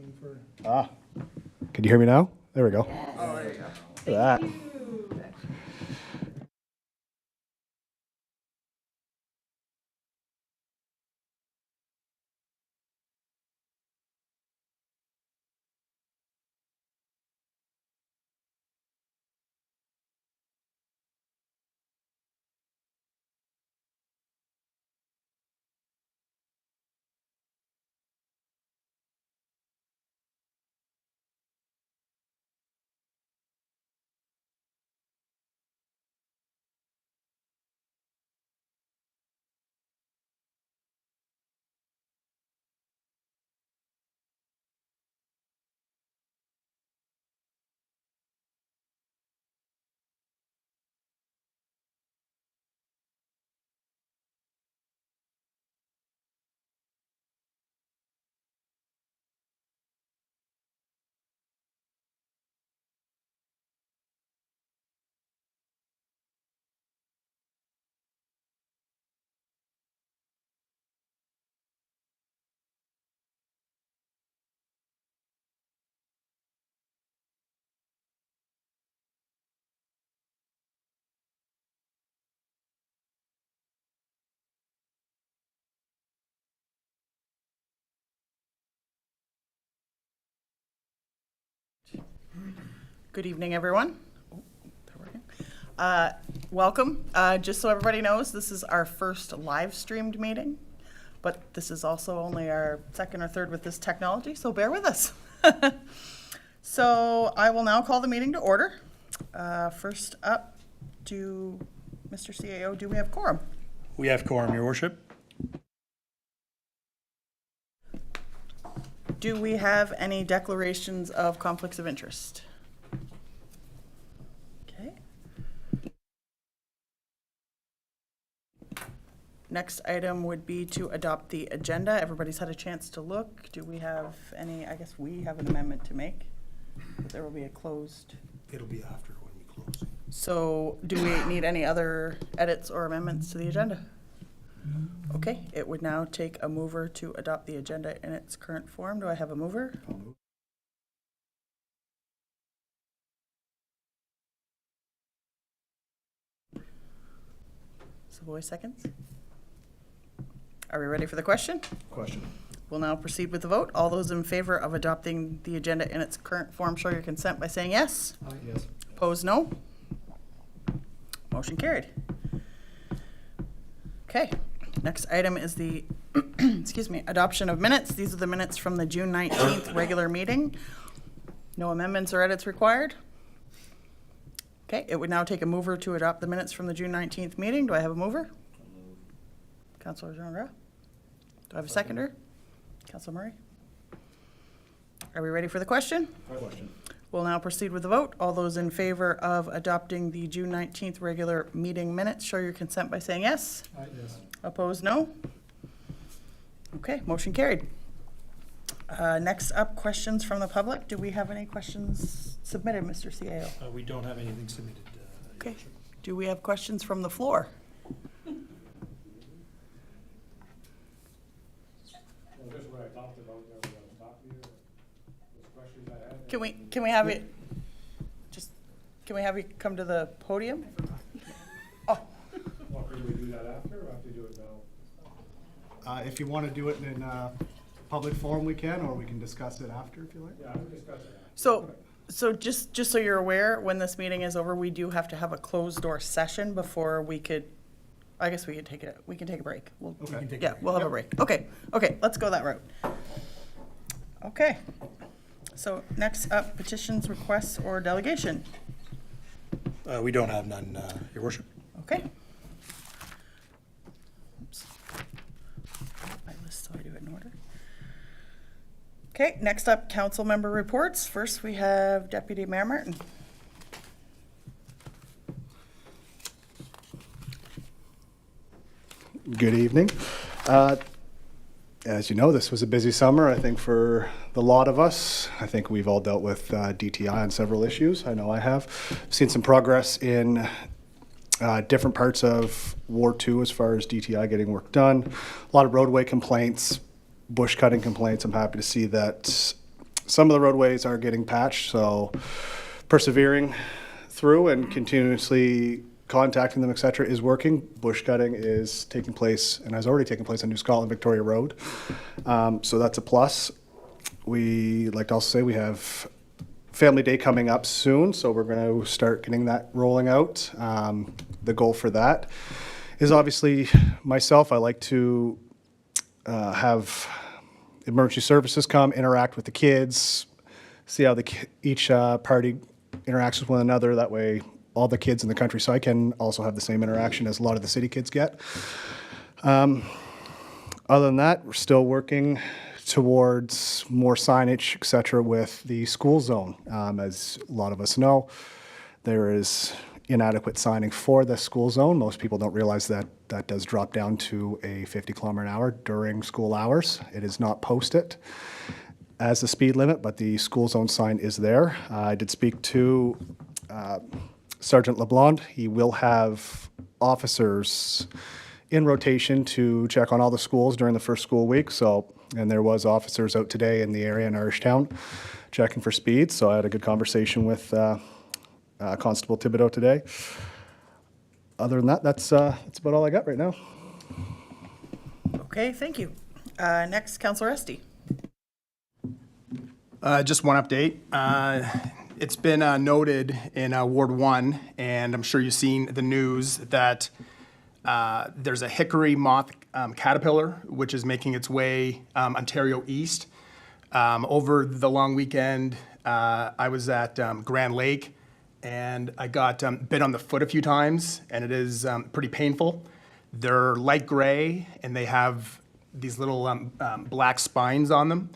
Can you hear me now? There we go. Oh, there you go. Look at that. Good evening, everyone. Oh, they're working. Welcome. Just so everybody knows, this is our first live streamed meeting, but this is also only our second or third with this technology, so bear with us. So I will now call the meeting to order. First up, Mr. CAO, do we have quorum? We have quorum, Your Worship. Do we have any declarations of conflicts of interest? Okay. Next item would be to adopt the agenda. Everybody's had a chance to look. Do we have any, I guess we have an amendment to make, but there will be a closed. It'll be after when we close. So do we need any other edits or amendments to the agenda? Okay, it would now take a mover to adopt the agenda in its current form. Do I have a mover? Savoy seconds. Are we ready for the question? Question. We'll now proceed with the vote. All those in favor of adopting the agenda in its current form show your consent by saying yes. Yes. Opposed, no. Motion carried. Okay, next item is the, excuse me, adoption of minutes. These are the minutes from the June 19th regular meeting. No amendments or edits required. Okay, it would now take a mover to adopt the minutes from the June 19th meeting. Do I have a mover? Councillor Jean Gras? Do I have a seconder? Councillor Murray? Are we ready for the question? Question. We'll now proceed with the vote. All those in favor of adopting the June 19th regular meeting minutes, show your consent by saying yes. Yes. Opposed, no. Okay, motion carried. Next up, questions from the public. Do we have any questions submitted, Mr. CAO? We don't have anything submitted. Okay. Do we have questions from the floor? Well, just what I talked about there was on top of you, those questions I had. Can we have it, can we have you come to the podium? Oh, Well, can we do that after, or have to do it now? If you want to do it in a public forum, we can, or we can discuss it after if you like. Yeah, we'll discuss it after. so just so you're aware, when this meeting is over, we do have to have a closed door session before we could, I guess we can take a break. Okay. Yeah, we'll have a break. Okay, let's go that route. Okay. So next up, petitions, requests, or delegation. We don't have none, Your Worship. Okay. Oops. My list, so I do it in order. Okay, next up, council member reports. First, we have Deputy Mayor Martin. Good evening. As you know, this was a busy summer, I think, for the lot of us. I think we've all dealt with DTI on several issues. I know I have. Seen some progress in different parts of Ward 2 as far as DTI getting work done. A lot of roadway complaints, bush cutting complaints. I'm happy to see that some of the roadways are getting patched, so persevering through and continuously contacting them, et cetera, is working. Bush cutting is taking place and has already taken place on New Scotland Victoria Road. So that's a plus. We like to also say we have Family Day coming up soon, so we're going to start getting that rolling out. The goal for that is obviously myself. I like to have emergency services come, interact with the kids, see how each party interacts with one another. That way, all the kids in the countryside can also have the same interaction as a lot of the city kids get. Other than that, we're still working towards more signage, et cetera, with the school zone. As a lot of us know, there is inadequate signing for the school zone. Most people don't realize that that does drop down to a 50 kilometer an hour during school hours. It is not posted as the speed limit, but the school zone sign is there. I did speak to Sergeant LeBlanc. He will have officers in rotation to check on all the schools during the first school week. So, and there was officers out today in the area in Irishtown checking for speed. So I had a good conversation with Constable Thibodeau today. Other than that, that's about all I got right now. Okay, thank you. Next, Councillor Esty. Just one update. It's been noted in Ward 1, and I'm sure you've seen the news, that there's a hickory moth caterpillar, which is making its way Ontario East. Over the long weekend, I was at Grand Lake, and I got bit on the foot a few times, and it is pretty painful. They're light gray, and they have these little black spines on them.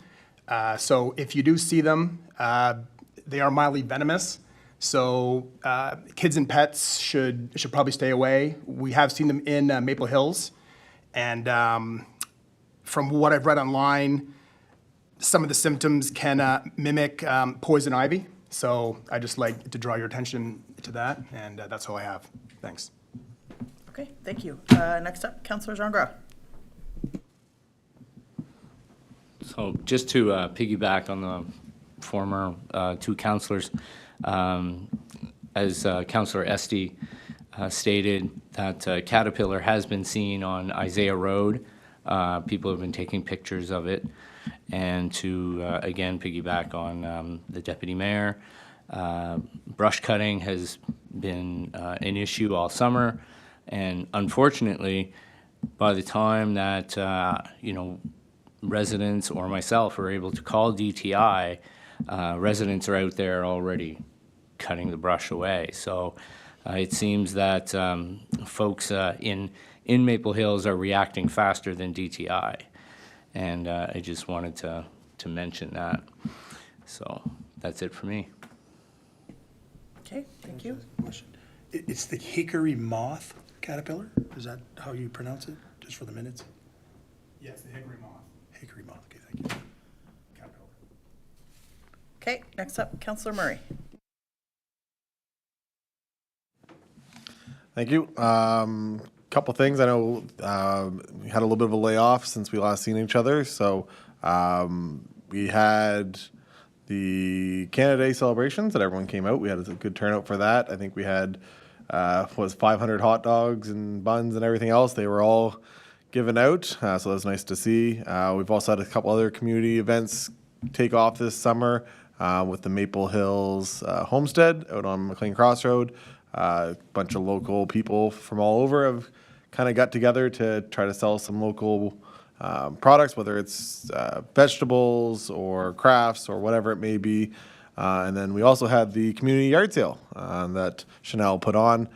So if you do see them, they are mildly venomous. So kids and pets should probably stay away. We have seen them in Maple Hills, and from what I've read online, some of the symptoms can mimic poison ivy. So I just like to draw your attention to that, and that's all I have. Thanks. Okay, thank you. Next up, Councillor Jean Gras. So just to piggyback on the former two councillors, as Councillor Esty stated, that caterpillar has been seen on Isaiah Road. People have been taking pictures of it. And to, again, piggyback on the deputy mayor, brush cutting has been an issue all summer. And unfortunately, by the time that, residents or myself are able to call DTI, residents are out there already cutting the brush away. So it seems that folks in Maple Hills are reacting faster than DTI. And I just wanted to mention that. So that's it for me. Okay, thank you. Question. It's the hickory moth caterpillar? Is that how you pronounce it, just for the minutes? Yes, the hickory moth. Hickory moth, okay, thank you. Caterpillar. Okay, next up, Councillor Murray. Thank you. Couple things. I know we had a little bit of a layoff since we last seen each other. So we had the Canada Day celebrations that everyone came out. We had a good turnout for that. I think we had 500 hot dogs and buns and everything else. They were all given out, so that was nice to see. We've also had a couple other community events take off this summer with the Maple Hills Homestead out on McLean Crossroad. A bunch of local people from all over have kind of got together to try to sell some local products, whether it's vegetables or crafts or whatever it may be. And then we also had the community yard sale that Chanel put on.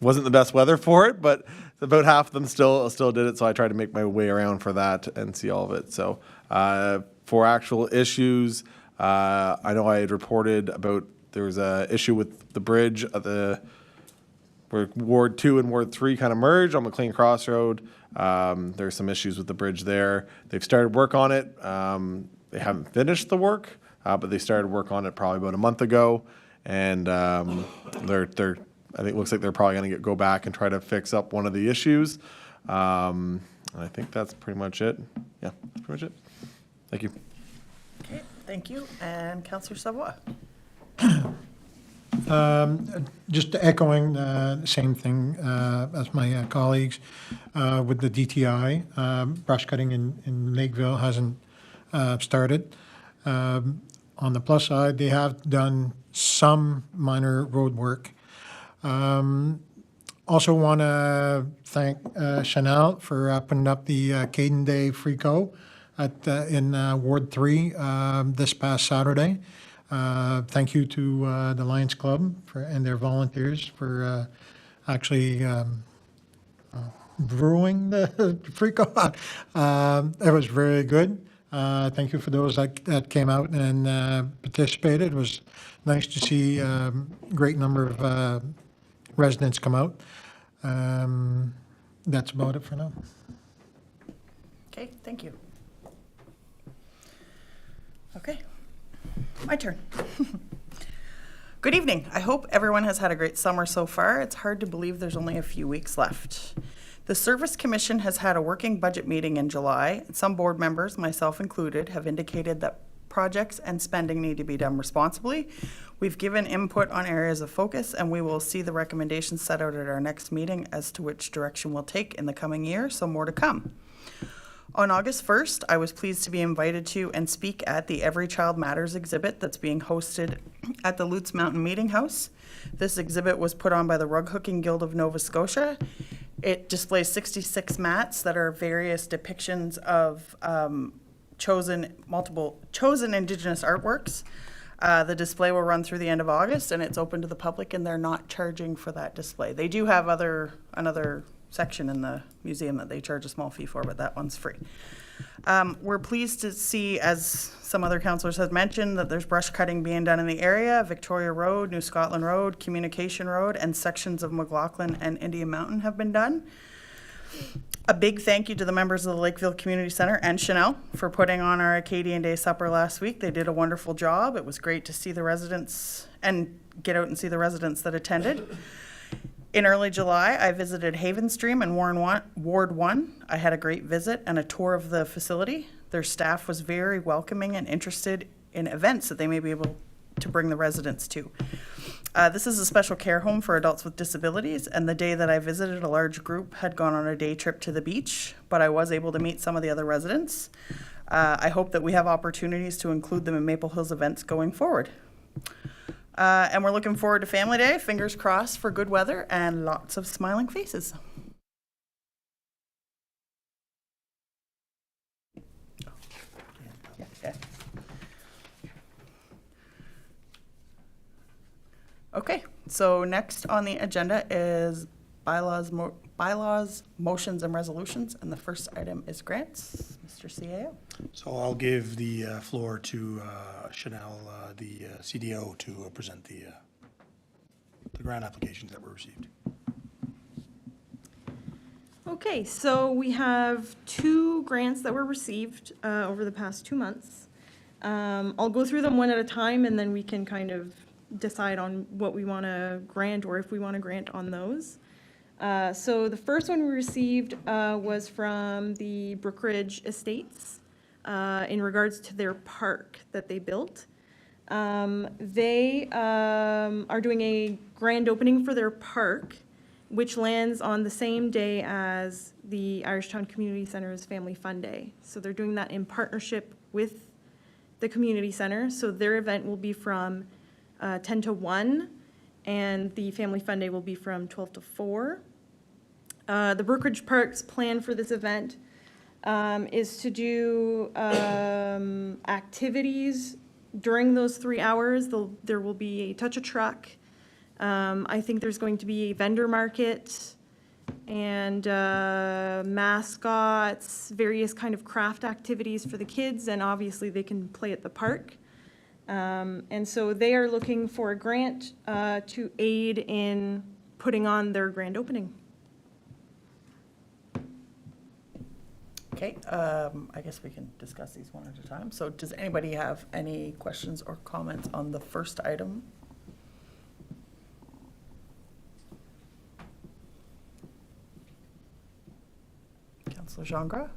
Wasn't the best weather for it, but about half of them still did it. So I tried to make my way around for that and see all of it. So for actual issues, I know I had reported about there was a issue with the bridge at where Ward 2 and Ward 3 kind of merge on McLean Crossroad. There's some issues with the bridge there. They've started work on it. They haven't finished the work, but they started work on it probably about a month ago. And I think it looks like they're probably going to go back and try to fix up one of the issues. I think that's pretty much it. Yeah, that's pretty much it. Thank you. Okay, Thank you. And Councillor Savoy. Just echoing the same thing as my colleagues with the DTI. Brush cutting in Lakeville hasn't started. On the plus side, they have done some minor road work. Also want to thank Chanel for putting up the Caden Day Frico in Ward 3 this past Saturday. Thank you to the Lions Club and their volunteers for actually brewing the Frico. It was very good. Thank you for those that came out and participated. It was nice to see a great number of residents come out. That's about it for now. Okay, thank you. Okay, my turn. Good evening. I hope everyone has had a great summer so far. It's hard to believe there's only a few weeks left. The Service Commission has had a working budget meeting in July. Some board members, myself included, have indicated that projects and spending need to be done responsibly. We've given input on areas of focus, and we will see the recommendations set out at our next meeting as to which direction we'll take in the coming year, so more to come. On August 1st, I was pleased to be invited to and speak at the Every Child Matters exhibit that's being hosted at the Lutz Mountain Meeting House. This exhibit was put on by the Rug Hooking Guild of Nova Scotia. It displays 66 mats that are various depictions of chosen Indigenous artworks. The display will run through the end of August, and it's open to the public, and they're not charging for that display. They do have another section in the museum that they charge a small fee for, but that one's free. We're pleased to see, as some other councillors have mentioned, that there's brush cutting being done in the area. Victoria Road, New Scotland Road, Communication Road, and sections of McLaughlin and Indian Mountain have been done. A big thank you to the members of the Lakeville Community Centre and Chanel for putting on our Acadian Day supper last week. They did a wonderful job. It was great to see the residents and get out and see the residents that attended. In early July, I visited Haven Stream in Ward 1. I had a great visit and a tour of the facility. Their staff was very welcoming and interested in events that they may be able to bring the residents to. This is a special care home for adults with disabilities, and the day that I visited, a large group had gone on a day trip to the beach, but I was able to meet some of the other residents. I hope that we have opportunities to include them in Maple Hills events going forward. And we're looking forward to Family Day. Fingers crossed for good weather and lots of smiling faces. Yeah. Okay, so next on the agenda is bylaws, motions, and resolutions, and the first item is grants. Mr. CAO. So I'll give the floor to Chanel, the CDO, to present the grant applications that were received. Okay, so we have 2 grants that were received over the past 2 months. I'll go through them one at a time, and then we can kind of decide on what we want to grant or if we want to grant on those. So the first one we received was from the Brookridge Estates in regards to their park that they built. They are doing a grand opening for their park, which lands on the same day as the Irishtown Community Centre's Family Fun Day. So they're doing that in partnership with the community center. So their event will be from 10 to 1, and the Family Fun Day will be from 12 to 4. The Brookridge Park's plan for this event is to do activities during those 3 hours. There will be a touch a truck. I think there's going to be a vendor market and mascots, various kind of craft activities for the kids, and obviously they can play at the park. And so they are looking for a grant to aid in putting on their grand opening. Okay, I guess we can discuss these one at a time. So does anybody have any questions or comments on the first item? Councillor Gingras?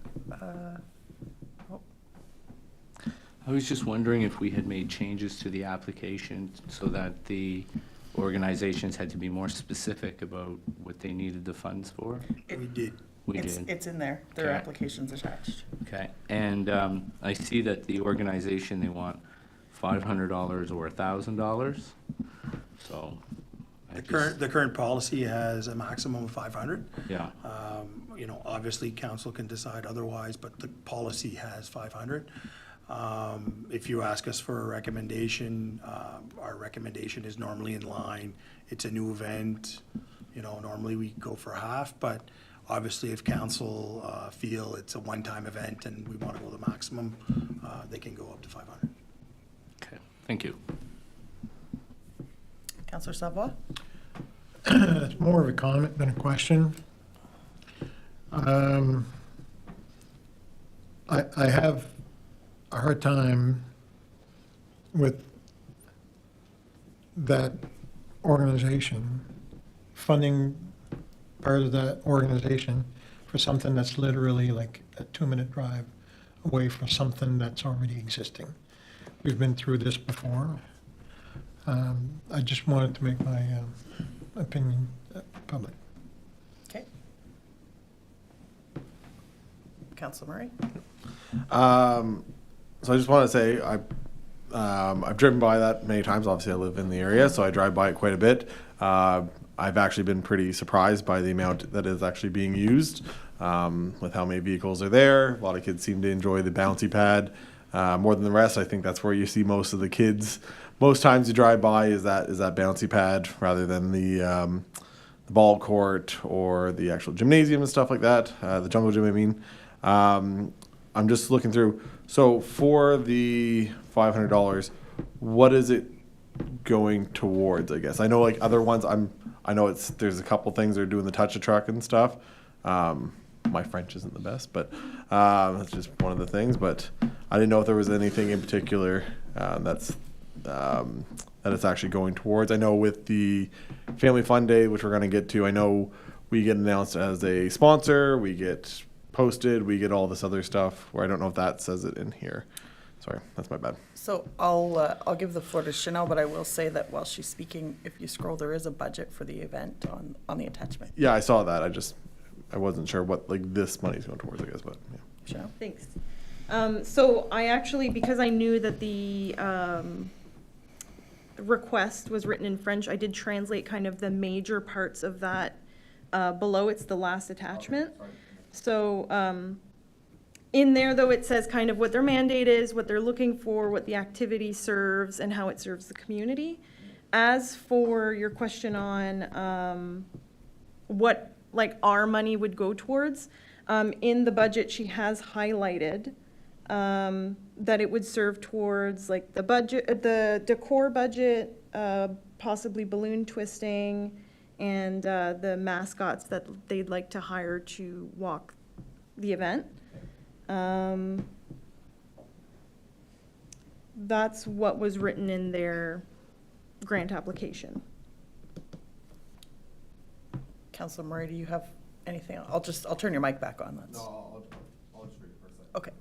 I was just wondering if we had made changes to the application so that the organizations had to be more specific about what they needed the funds for? We did. We did. It's in there. Their Okay. application's attached. Okay, and I see that the organization, they want $500 or $1,000, so. I The current policy has a maximum of 500. Yeah, You know, obviously, council can decide otherwise, but the policy has 500. If you ask us for a recommendation, our recommendation is normally in line. It's a new event, you know, normally we go for half, but obviously if council feel it's a one-time event and we want to go the maximum, they can go up to 500. okay, thank you. Councillor Savoy? It's more of a comment than a question. I have a hard time with that organization, funding part of that organization for something that's literally like a 2-minute drive away from something that's already existing. We've been through this before. I just wanted to make my opinion public. Okay. Councillor Murray? So I just want to say I've driven by that many times. Obviously, I live in the area, so I drive by it quite a bit. I've actually been pretty surprised by the amount that is actually being used, with how many vehicles are there. A lot of kids seem to enjoy the bouncy pad more than the rest. I think that's where you see most of the kids. Most times you drive by is that bouncy pad rather than the ball court or the actual gymnasium and stuff like that. The jungle gym, I mean. I'm just looking through. So for the $500, what is it going towards? I guess I know like other ones. I know there's a couple things they're doing the touch a truck and stuff. My French isn't the best, but that's just one of the things. But I didn't know if there was anything in particular that it's actually going towards. I know with the Family Fun Day, which we're going to get to, I know we get announced as a sponsor, we get posted, we get all this other stuff, where I don't know if that says it in here. Sorry, that's my bad. So I'll give the floor to Chanel, but I will say that while she's speaking, if you scroll, there is a budget for the event on the attachment. Yeah, I saw that. I wasn't sure what like this money's going towards, I guess, but yeah. Chanel? Thanks. So I actually, because I knew that the request was written in French, I did translate kind of the major parts of that below. It's the last attachment. So in there, though, it says kind of what their mandate is, what they're looking for, what the activity serves, and how it serves the community. As for your question on what like our money would go towards, in the budget, she has highlighted that it would serve towards like the budget, the decor budget, possibly balloon twisting, and the mascots that they'd like to hire to walk the event. That's what was written in their grant application. Councillor Murray, do you have anything? I'll turn your mic back on. I'll just read it for a second. Okay.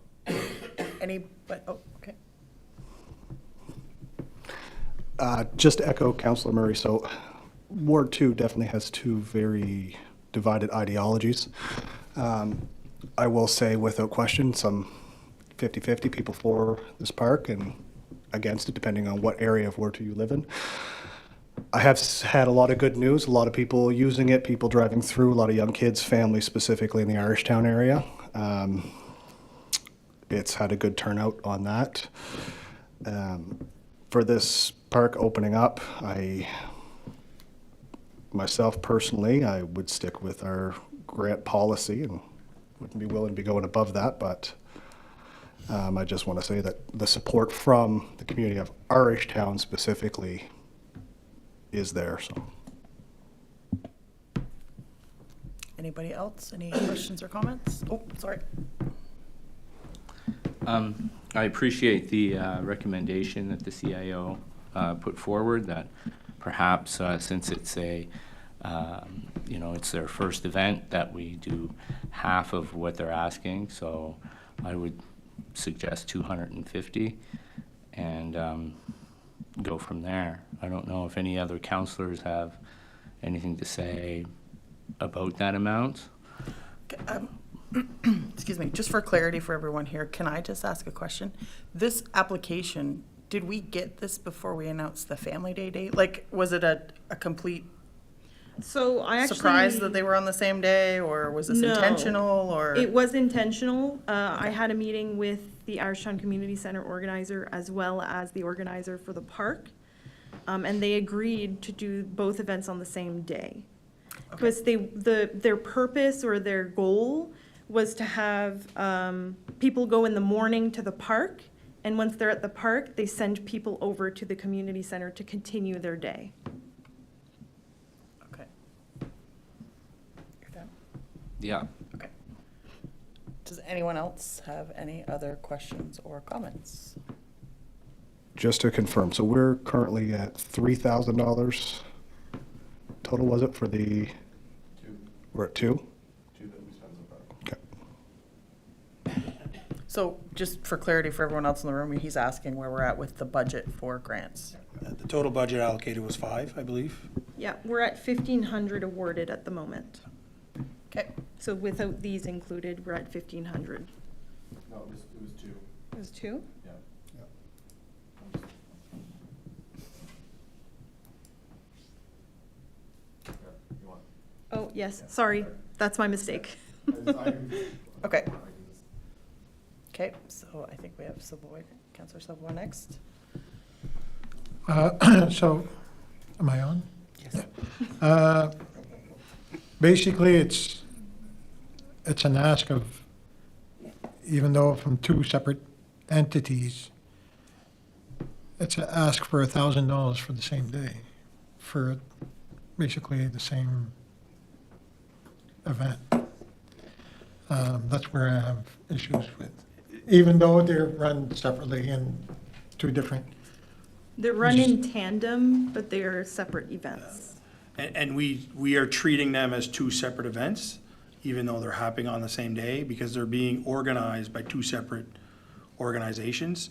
Okay. Just to echo Councillor Murray, so Ward 2 definitely has two very divided ideologies. I will say without question, some 50-50 people for this park and against it, depending on what area of Ward 2 you live in. I have had a lot of good news, a lot of people using it, people driving through, a lot of young kids, families specifically in the Irishtown area. It's had a good turnout on that. For this park opening up, myself personally, I would stick with our grant policy and wouldn't be willing to be going above that, but I just want to say that the support from the community of Irishtown specifically is there. So, Anybody else? Any questions or comments? Oh, sorry. I appreciate the recommendation that the CIO put forward, that perhaps since it's it's their first event, that we do half of what they're asking. So I would suggest 250 and go from there. I don't know if any other counselors have anything to say about that amount. Excuse me, just for clarity for everyone here, can I just ask a question? This application, did we get this before we announced the Family Day date? Like, was it a complete So I actually. surprise that they were on the same day, or was this No. intentional, or? It was intentional. I had a meeting with the Irishtown Community Center organizer as well as the organizer for the park. And they agreed to do both events on the same day. Because their purpose or their goal was to have people go in the morning to the park, and once they're at the park, they send people over to the community center to continue their day. Okay. You're done? Yeah. Okay. Does anyone else have any other questions or comments? Just to confirm, so we're currently at $3,000 total, was it, for the? We're at two? Okay. So just for clarity for everyone else in the room, he's asking where we're at with the budget for grants. The total budget allocated was 5, I believe. Yeah, we're at 1,500 awarded at the moment. Okay. So without these included, we're at 1,500. No, it was 2. It was 2? Yeah. Oh, yes, sorry, that's my mistake. Okay. Okay, so I think we have Savoy, Councillor Savoy next. So, am I on? Yes. Basically, it's an ask of, even though from two separate entities, it's an ask for $1,000 for the same day, for basically the same event. That's where I have issues with, even though they're run separately in two different. They're run in tandem, but they are separate events. And we are treating them as 2 separate events, even though they're happening on the same day, because they're being organized by 2 separate organizations.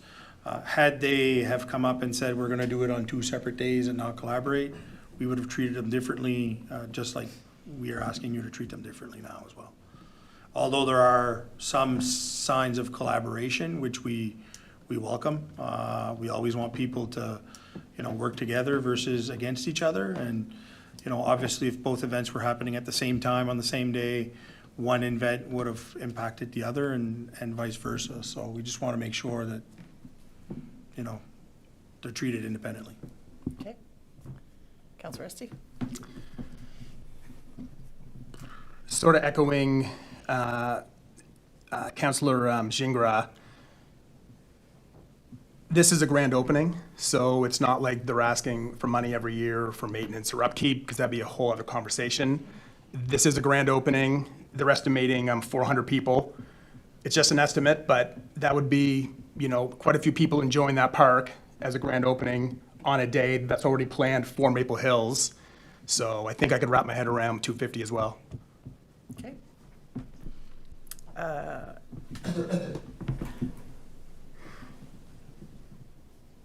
Had they have come up and said, we're gonna do it on 2 separate days and not collaborate, we would have treated them differently, just like we are asking you to treat them differently now as well. Although there are some signs of collaboration, which we welcome. We always want people to, work together versus against each other. And, obviously, if both events were happening at the same time on the same day, one event would have impacted the other and vice versa. So we just want to make sure that, they're treated independently. Okay. Councillor Esty? Sort of echoing Councillor Gingras, this is a grand opening, so it's not like they're asking for money every year for maintenance or upkeep, because that'd be a whole other conversation. This is a grand opening. They're estimating 400 people. It's just an estimate, but that would be, quite a few people enjoying that park as a grand opening on a day that's already planned for Maple Hills. So I think I could wrap my head around 250 as well. Okay.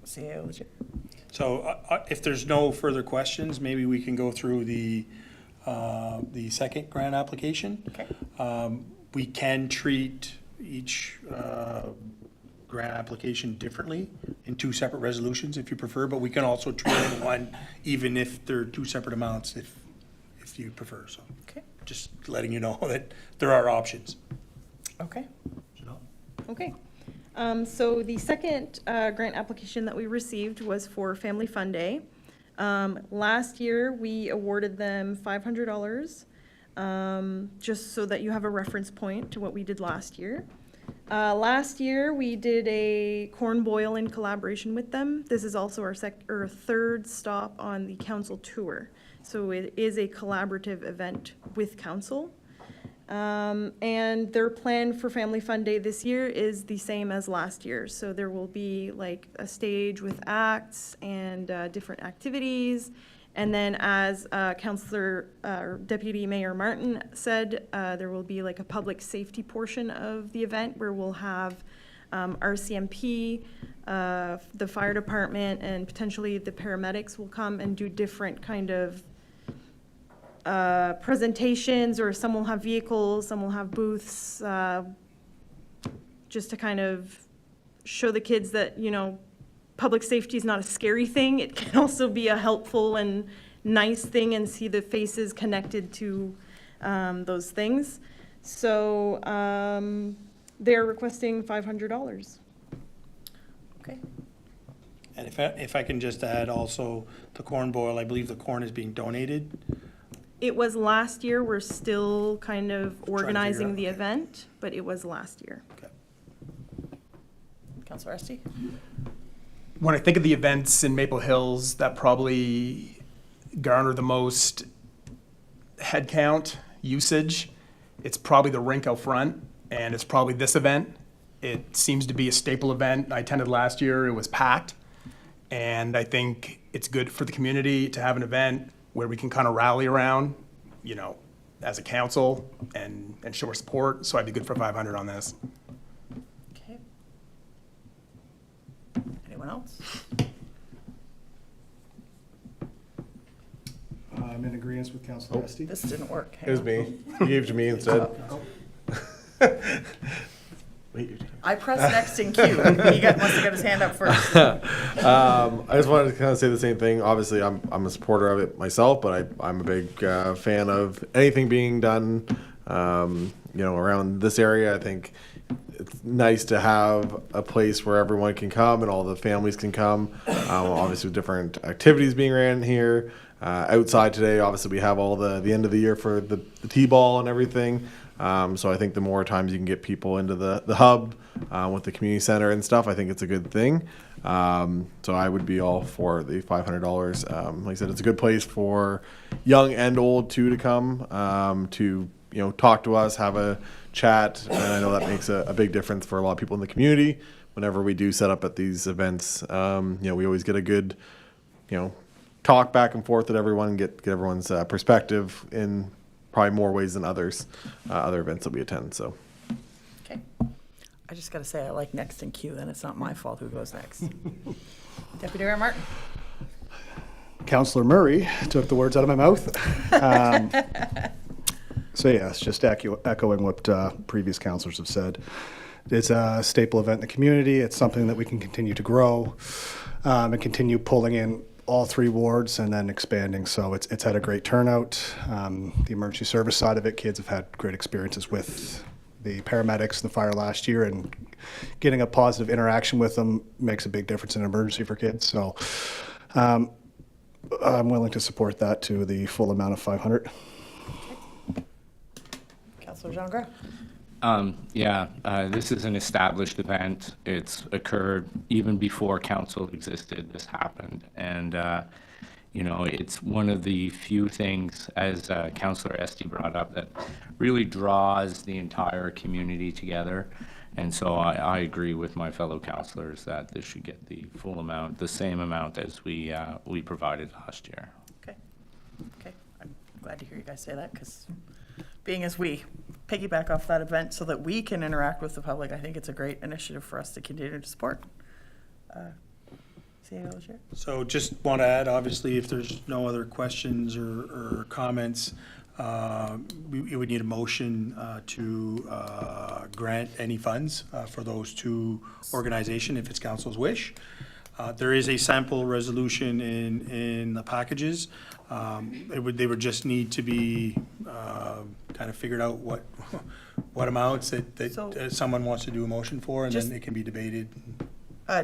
CAO legit. So if there's no further questions, maybe we can go through the second grant application. Okay. We can treat each grant application differently in 2 separate resolutions if you prefer, but we can also treat it in one, even if they're 2 separate amounts, if you prefer. So Okay. just letting you know that there are options. Okay. Okay. So the second grant application that we received was for Family Fun Day. Last year, we awarded them $500, just so that you have a reference point to what we did last year. Last year, we did a corn boil in collaboration with them. This is also our third stop on the council tour. So it is a collaborative event with council. And their plan for Family Fun Day this year is the same as last year. So there will be like a stage with acts and different activities. And then as Councillor Deputy Mayor Martin said, there will be like a public safety portion of the event where we'll have RCMP, the fire department, and potentially the paramedics will come and do different kind of presentations, or some will have vehicles, some will have booths, just to kind of show the kids that, you know, public safety is not a scary thing. It can also be a helpful and nice thing, and see the faces connected to those things. So they're requesting $500. Okay. And if I can just add also, the corn boil, I believe the corn is being donated. It was last year. We're still kind of organizing out, the okay. event, but it was last year. Okay. Councillor Esty? When I think of the events in Maple Hills that probably garner the most head count usage, it's probably the rink out front, and it's probably this event. It seems to be a staple event. I attended last year, it was packed. And I think it's good for the community to have an event where we can kind of rally around, you know, as a council and show our support. So I'd be good for 500 on this. Okay. Anyone else? I'm in agreement with Councillor Esty. This didn't work. It was me. You gave it to me instead. Wait, I pressed next in queue. He must have got his hand up first. I just wanted to kind of say the same thing. Obviously, I'm a supporter of it myself, but I'm a big fan of anything being done, you know, around this area. I think it's nice to have a place where everyone can come and all the families can come. Obviously, with different activities being ran here. Outside today, obviously, we have all the end of the year for the T-ball and everything. So I think the more times you can get people into the hub with the community center and stuff, I think it's a good thing. So I would be all for the $500. Like I said, it's a good place for young and old too to come to, you know, talk to us, have a chat, and I know that makes a big difference for a lot of people in the community. Whenever we do set up at these events, you know, we always get a good, you know, talk back and forth with everyone, get everyone's perspective in probably more ways than others, other events that we attend. So, Okay. I just got to say, I like next in queue, then it's not my fault who goes next. Deputy Mayor Martin? Councillor Murray took the words out of my mouth. So yes, just echoing what previous councillors have said. It's a staple event in the community. It's something that we can continue to grow and continue pulling in all three wards and then expanding. So it's had a great turnout. The emergency service side of it, kids have had great experiences with the paramedics and the fire last year, and getting a positive interaction with them makes a big difference in an emergency for kids. So I'm willing to support that to the full amount of 500. Councillor Jean Gras? This is an established event. It's occurred even before council existed. This happened. And, you know, it's one of the few things, as Councillor Esty brought up, that really draws the entire community together. And so I agree with my fellow councillors that this should get the full amount, the same amount as we provided last year. Okay. Okay. I'm glad to hear you guys say that, because being as we piggyback off that event so that we can interact with the public, I think it's a great initiative for us to continue to support. So just want to add, obviously, if there's no other questions or comments, we would need a motion to grant any funds for those two organizations, if it's council's wish. There is a sample resolution in the packages. They would just need to be kind of figured out what amounts that someone wants to do a motion for, and then it can be debated.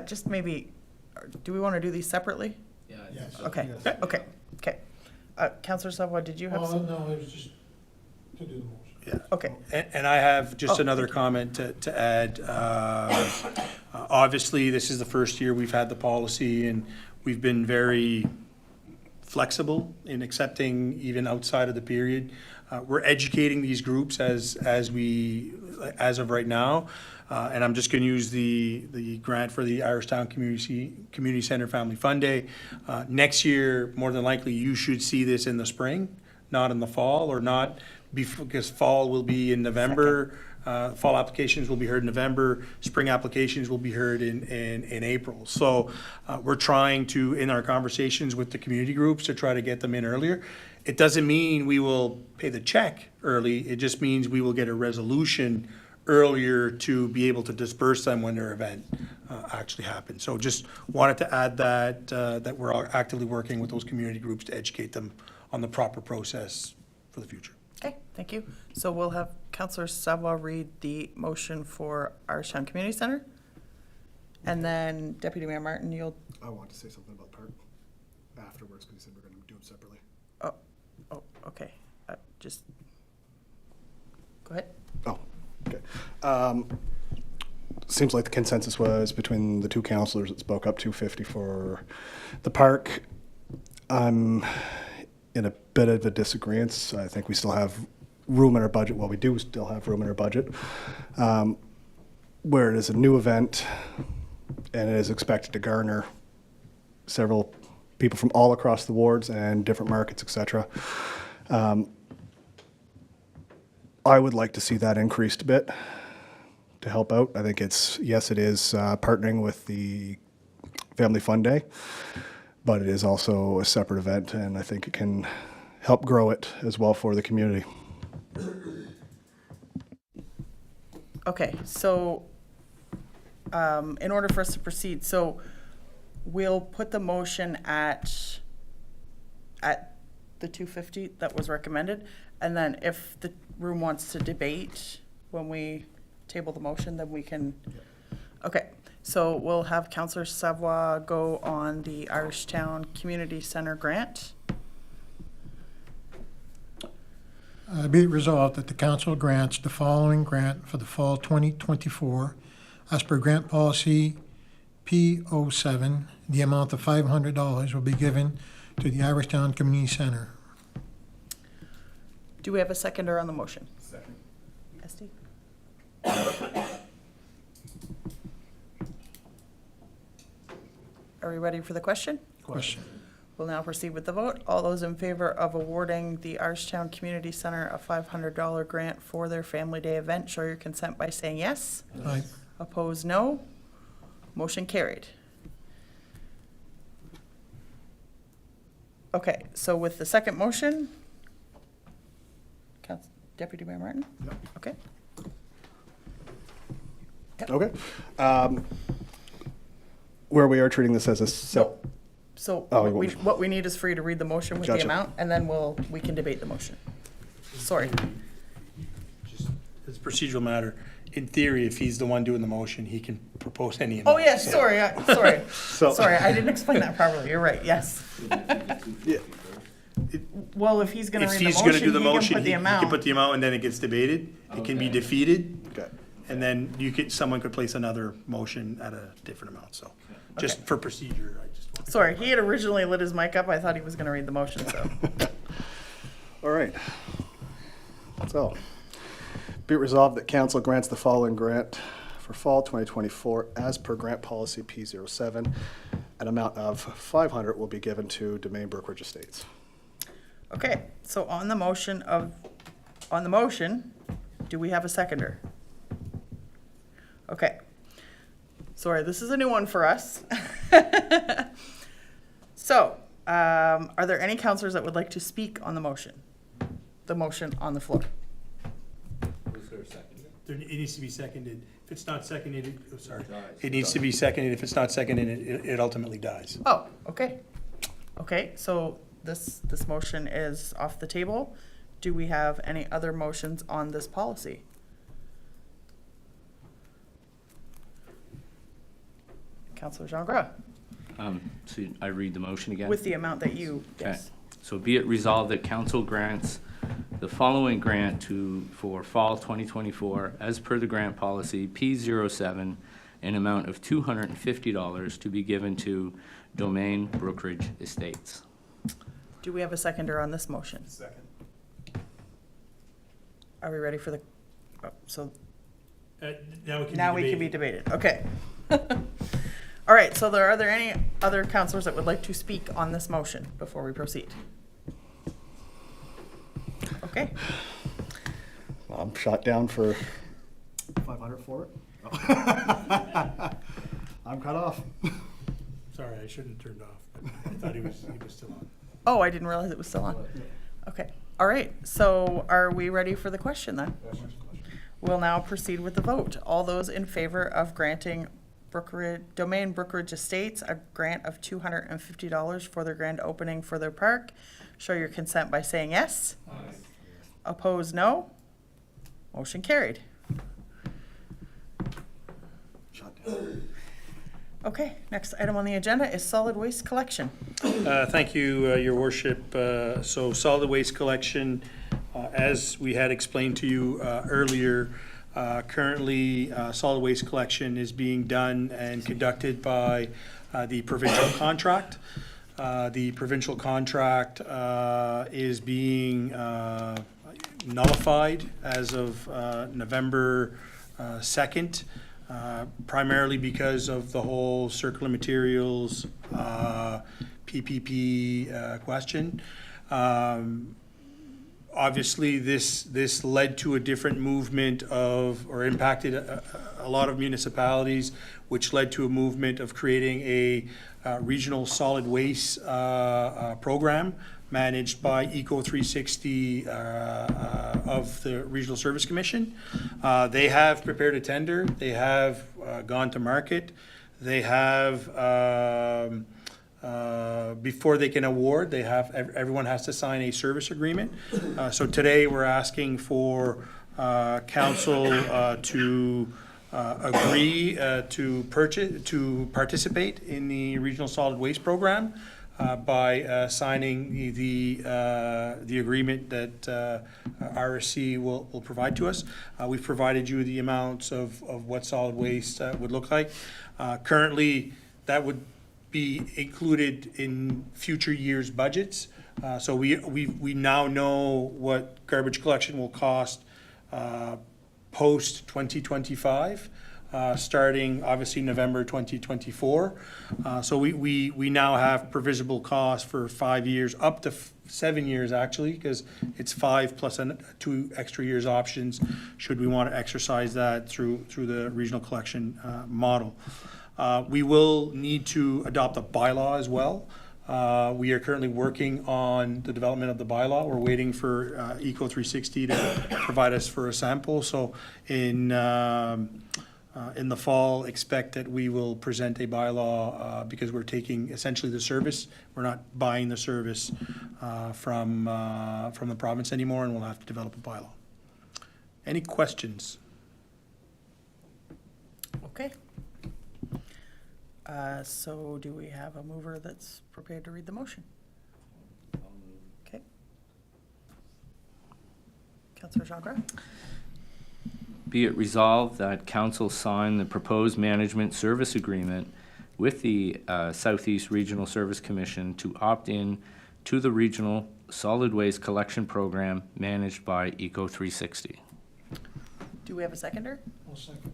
Just maybe, do we want to do these separately? Yes. Okay, okay, okay. Councillor Savoy, did you have some? No, it was just to do the motion. Yeah. Okay. And I have just another comment to add. Obviously, this is the first year we've had the policy, and we've been very flexible in accepting even outside of the period. We're educating these groups as of right now. And I'm just going to use the grant for the Irishtown Community Center Family Fun Day. Next year, more than likely, you should see this in the spring, not in the fall, or not before, because fall will be in November. Fall applications will be heard in November, spring applications will be heard in April. So we're trying to, in our conversations with the community groups, to try to get them in earlier. It doesn't mean we will pay the check early, it just means we will get a resolution earlier to be able to disperse them when their event actually happens. So just wanted to add that we're actively working with those community groups to educate them on the proper process for the future. Okay, thank you. So we'll have Councillor Savoy read the motion for Irishtown Community Center. And then Deputy Mayor Martin, you'll, I want to say something about park afterwards, because you said we're going to do them separately. oh, okay, just, go ahead. Oh, okay. Seems like the consensus was between the two councillors that spoke up, 250 for the park. I'm in a bit of a disagreement. I think we still have room in our budget. Well, we do still have room in our budget. Where it is a new event and it is expected to garner several people from all across the wards and different markets, etc. I would like to see that increased a bit to help out. I think it's, yes, it is partnering with the Family Fun Day, but it is also a separate event, and I think it can help grow it as well for the community. Okay, so in order for us to proceed, so we'll put the motion at the 250 that was recommended, and then if the room wants to debate when we table the motion, then we can. Okay, so we'll have Councillor Savoy go on the Irishtown Community Center grant. Be it resolved that the council grants the following grant for the fall 2024 as per grant policy P07. The amount of $500 will be given to the Irishtown Community Center. Do we have a seconder on the motion? Second. Esty? Are we ready for the question? Question. We'll now proceed with the vote. All those in favor of awarding the Irishtown Community Center a $500 grant for their Family Day event, show your consent by saying yes. Aye. Opposed, no. Motion carried. Okay, so with the second motion, Deputy Mayor Martin? Yep. Okay. Okay. Where we are treating this as a So Oh, you what we need is for you to read the motion with the Gotcha. amount, and then we can debate the motion. Sorry. Just as a procedural matter, in theory, if he's the one doing the motion, he can propose any amount. Oh, yes, sorry, sorry. So- Sorry, I didn't explain that properly. You're right, yes. Yeah. Well, if he's gonna If read the he's gonna do motion, the he can motion, put the he can amount. put the amount and then it gets debated. It can be defeated, Okay. and then someone could place another motion at a different amount, so. Just Okay. for procedure, I just. want to Sorry, clarify. he had originally lit his mic up. I thought he was gonna read the motion, so. All right. So, be it resolved that council grants the following grant for fall 2024 as per grant policy P07. An amount of $500 will be given to Domain Brookridge Estates. Okay, so on the motion, do we have a seconder? Okay. Sorry, this is a new one for us. So, are there any councillors that would like to speak on the motion? The motion on the floor? It needs to be seconded. If it's not seconded, it needs to be seconded. If it's not seconded, it ultimately dies. Oh, okay. Okay, so this motion is off the table. Do we have any other motions on this policy? Councillor Jean Gras, So I read the motion again? with the amount that you, Okay. yes. So be it resolved that council grants the following grant for fall 2024 as per the grant policy P07, an amount of $250 to be given to Domain Brookridge Estates. Do we have a seconder on this motion? Second. Are we ready for the, so Now it can be now we can be debated. debated, okay. All right, so are there any other councillors that would like to speak on this motion before we proceed? Okay, Well, I'm shot down for 2,500 for it? I'm cut off. Sorry, I shouldn't have turned off. I thought he was still on. Oh, I didn't realize it was still on. Okay, all right, so are we ready for the question then? We'll now proceed with the vote. All those in favor of granting Domain Brookridge Estates a grant of $250 for their grand opening for their park, show your consent by saying yes. Opposed, no. Motion carried. Okay, next item on the agenda is solid waste collection. Thank you, Your Worship. So solid waste collection, as we had explained to you earlier, currently solid waste collection is being done and conducted by the provincial contract. The provincial contract is being nullified as of November 2nd. Primarily because of the whole circular materials PPP question. Obviously, this led to a different movement or impacted a lot of municipalities, which led to a movement of creating a regional solid waste program managed by Eco 360 of the Regional Service Commission. They have prepared a tender. They have gone to market. They have, before they can award, everyone has to sign a service agreement. So today we're asking for council to agree to participate in the Regional Solid Waste Program. By signing the agreement that RSC will provide to us. We've provided you the amounts of what solid waste would look like. Currently, that would be included in future years' budgets. So we now know what garbage collection will cost post 2025. Starting obviously November 2024. So we now have provisional costs for 5 years, up to 7 years actually, because it's 5 plus 2 extra years options should we want to exercise that through the regional collection model. We will need to adopt a bylaw as well. We are currently working on the development of the bylaw. We're waiting for Eco 360 to provide us for a sample. So in the fall, expect that we will present a bylaw because we're taking essentially the service. We're not buying the service from the province anymore, and we'll have to develop a bylaw. Any questions? Okay. So do we have a mover that's prepared to read the motion? Okay. Councillor Jagra? Be it resolved that council sign the proposed management service agreement with the Southeast Regional Service Commission to opt in to the regional solid waste collection program managed by Eco 360. Do we have a seconder? I'll second.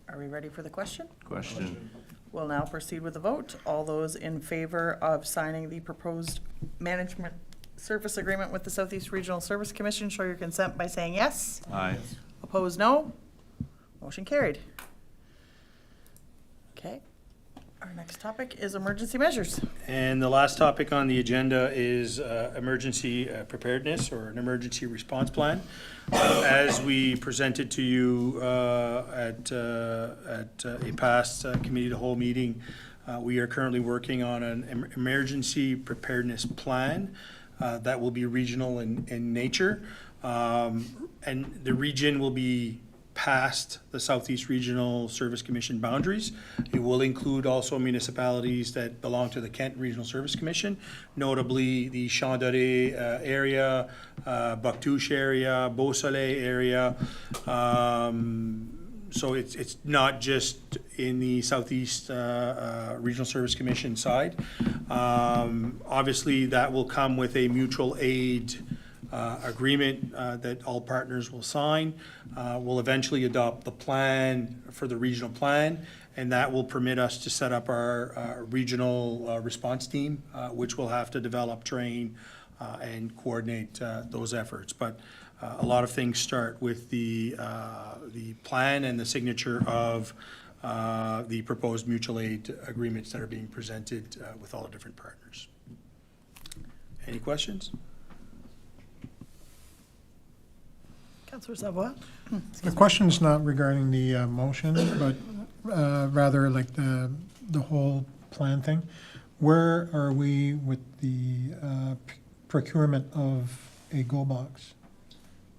Are we ready for the question? Question. We'll now proceed with the vote. All those in favor of signing the proposed management service agreement with the Southeast Regional Service Commission, show your consent by saying yes. Aye. Opposed, no. Motion carried. Okay. Our next topic is emergency measures. And the last topic on the agenda is emergency preparedness or an emergency response plan. As we presented to you at a past committee of the whole meeting, we are currently working on an emergency preparedness plan that will be regional in nature. And the region will be past the Southeast Regional Service Commission boundaries. It will include also municipalities that belong to the Kent Regional Service Commission, notably the Champs-Dorés area, Bouctouche area, Beausoleil area. So it's not just in the Southeast Regional Service Commission side. Obviously, that will come with a mutual aid agreement that all partners will sign. We'll eventually adopt the plan for the regional plan, and that will permit us to set up our regional response team, which will have to develop, train and coordinate those efforts. But a lot of things start with the plan and the signature of the proposed mutual aid agreements that are being presented with all the different partners. Any questions? Councillor Savoy? The question's not regarding the motion, but rather like the whole plan thing. Where are we with the procurement of a go box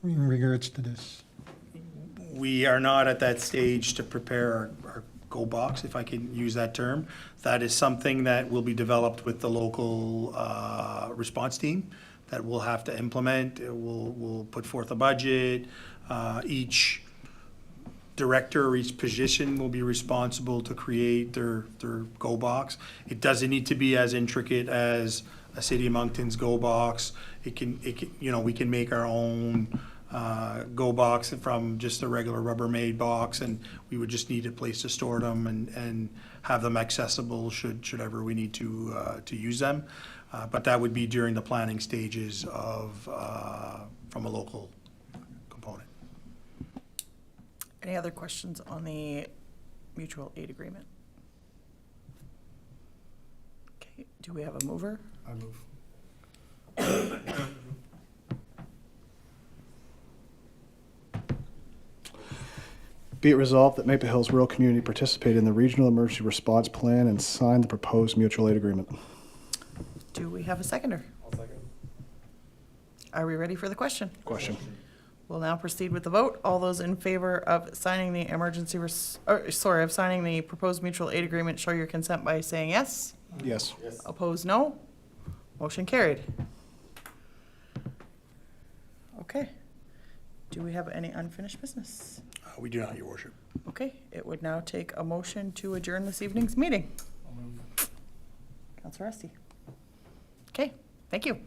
in regards to this? We are not at that stage to prepare our go box, if I can use that term. That is something that will be developed with the local response team that we'll have to implement. We'll put forth a budget. Each director or each position will be responsible to create their go box. It doesn't need to be as intricate as a City of Moncton's go box. It can, you know, we can make our own go box from just a regular Rubbermaid box, and we would just need a place to store them and have them accessible should ever we need to use them. But that would be during the planning stages of from a local component. Any other questions on the mutual aid agreement? Okay, do we have a mover? I move. Be it resolved that Maple Hills Rural Community participate in the Regional Emergency Response Plan and sign the proposed mutual aid agreement. Do we have a seconder? I'll second. Are we ready for the question? Question. We'll now proceed with the vote. All those in favor of signing the of signing the proposed mutual aid agreement, show your consent by saying yes. Yes. Opposed, no. Motion carried. Okay. Do we have any unfinished business? We do not, Your Worship. Okay, it would now take a motion to adjourn this evening's meeting. Councillor Esty. Okay, thank you.